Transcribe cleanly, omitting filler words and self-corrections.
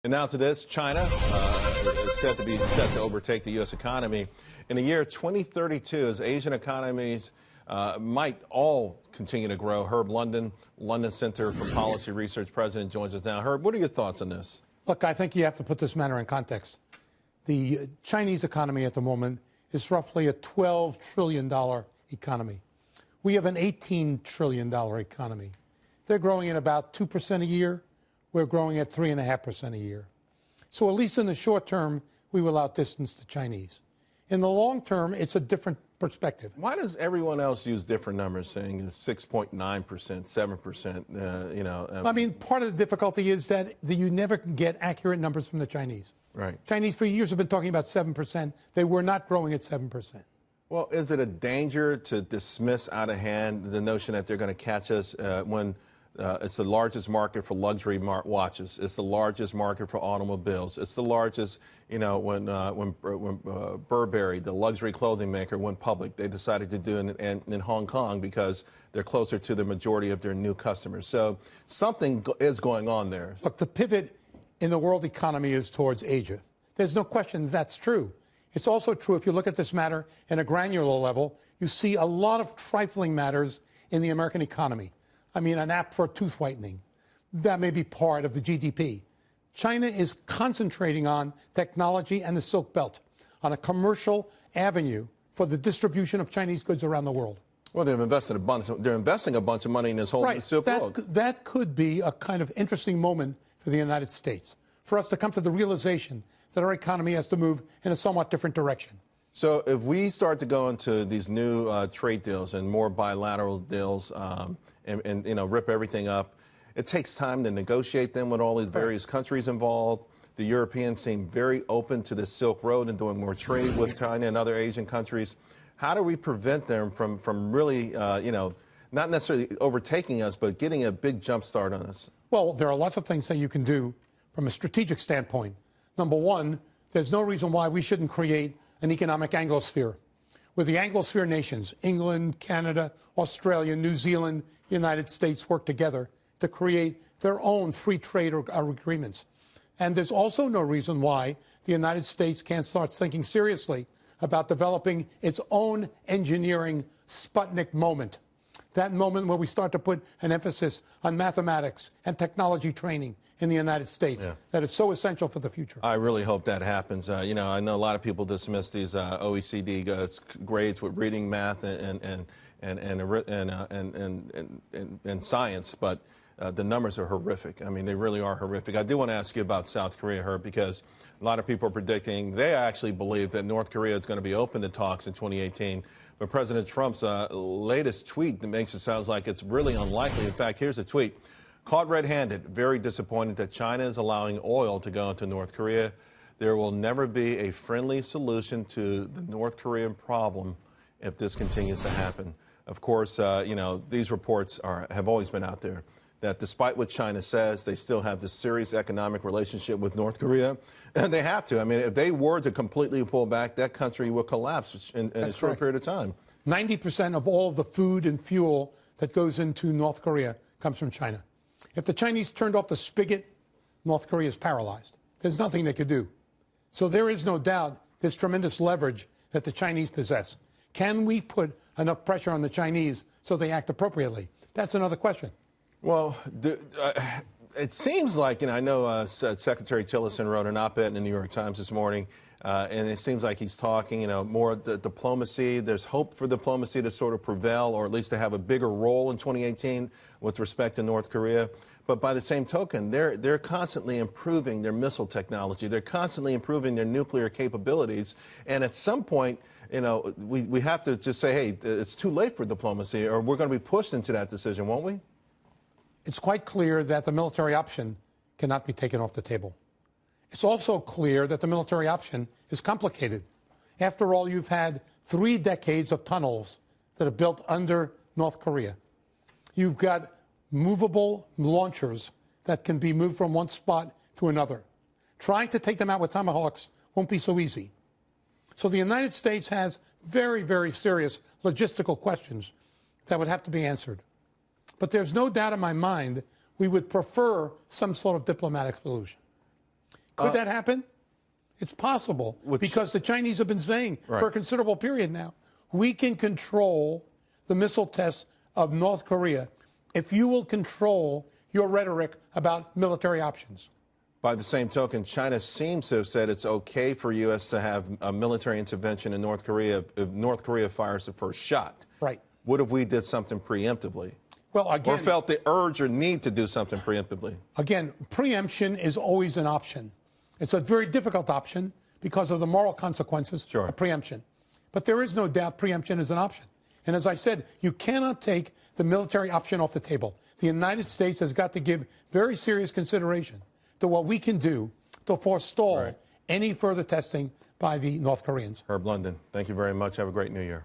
And now to this, China is set to overtake the U.S. economy in the year 2032 as Asian economies might all continue to grow. Herb London, London Center for Policy Research president, joins us now. Herb, what are your thoughts on this? Look, I think you have to put this matter in context. The Chinese economy at the moment is roughly a $12 trillion economy. We have an $18 trillion economy. They're growing at about 2% a year. We're growing at 3.5% a year. So at least in the short term, we will outdistance the Chinese. In the long term, it's a different perspective. Why does everyone else use different numbers, saying 6.9%, 7%, I mean, part of the difficulty is that you never can get accurate numbers from the Chinese. Right. Chinese for years have been talking about 7%. They were not growing at 7%. Well, is it a danger to dismiss out of hand the notion that they're going to catch us when it's the largest market for luxury watches? It's the largest market for automobiles. It's the largest, when Burberry, the luxury clothing maker, went public, they decided to do it in Hong Kong because they're closer to the majority of their new customers. So something is going on there. Look, the pivot in the world economy is towards Asia. There's no question that's true. It's also true if you look at this matter in a granular level, you see a lot of trifling matters in the American economy. I mean, an app for tooth whitening, that may be part of the GDP. China is concentrating on technology and the Silk Belt, on a commercial avenue for the distribution of Chinese goods around the world. Well, they're investing a bunch of money in this whole new Silk Road. That could be a kind of interesting moment for the United States, for us to come to the realization that our economy has to move in a somewhat different direction. So if we start to go into these new trade deals and more bilateral deals and rip everything up, it takes time to negotiate them with all these various countries involved. The Europeans seem very open to the Silk Road and doing more trade with China and other Asian countries. How do we prevent them from really, not necessarily overtaking us, but getting a big jump start on us? Well, there are lots of things that you can do from a strategic standpoint. Number one, there's no reason why we shouldn't create an economic Anglosphere, where the Anglosphere nations, England, Canada, Australia, New Zealand, United States, work together to create their own free trade agreements. And there's also no reason why the United States can't start thinking seriously about developing its own engineering Sputnik moment. That moment where we start to put an emphasis on mathematics and technology training in the United States that is so essential for the future. I really hope that happens. I know a lot of people dismiss these OECD grades with reading, math, and science, but the numbers are horrific. I mean, they really are horrific. I do want to ask you about South Korea, Herb, because a lot of people are predicting, they actually believe that North Korea is going to be open to talks in 2018. But President Trump's latest tweet makes it sound like it's really unlikely. In fact, here's a tweet. Caught red-handed, very disappointed that China is allowing oil to go into North Korea. There will never be a friendly solution to the North Korean problem if this continues to happen. Of course, these reports have always been out there that despite what China says, they still have this serious economic relationship with North Korea. And they have to. I mean, if they were to completely pull back, that country will collapse in a short period of time. 90% of all the food and fuel that goes into North Korea comes from China. If the Chinese turned off the spigot, North Korea is paralyzed. There's nothing they could do. So there is no doubt there's tremendous leverage that the Chinese possess. Can we put enough pressure on the Chinese so they act appropriately? That's another question. Well, it seems like, I know Secretary Tillerson wrote an op-ed in the New York Times this morning, and it seems like he's talking, more the diplomacy. There's hope for diplomacy to sort of prevail, or at least to have a bigger role in 2018 with respect to North Korea. But by the same token, they're constantly improving their missile technology. They're constantly improving their nuclear capabilities. And at some point, we have to just say, hey, it's too late for diplomacy, or we're going to be pushed into that decision, won't we? It's quite clear that the military option cannot be taken off the table. It's also clear that the military option is complicated. After all, you've had 3 decades of tunnels that are built under North Korea. You've got movable launchers that can be moved from one spot to another. Trying to take them out with tomahawks won't be so easy. So the United States has very, very serious logistical questions that would have to be answered. But there's no doubt in my mind we would prefer some sort of diplomatic solution. Could that happen? It's possible because the Chinese have been saying for a considerable period now, we can control the missile tests of North Korea if you will control your rhetoric about military options. By the same token, China seems to have said it's okay for U.S. to have a military intervention in North Korea if North Korea fires the first shot. Right. What if we did something preemptively? Well, again, or felt the urge or need to do something preemptively? Again, preemption is always an option. It's a very difficult option because of the moral consequences of preemption. But there is no doubt preemption is an option. And as I said, you cannot take the military option off the table. The United States has got to give very serious consideration to what we can do to forestall any further testing by the North Koreans. Herb London, thank you very much. Have a great New Year.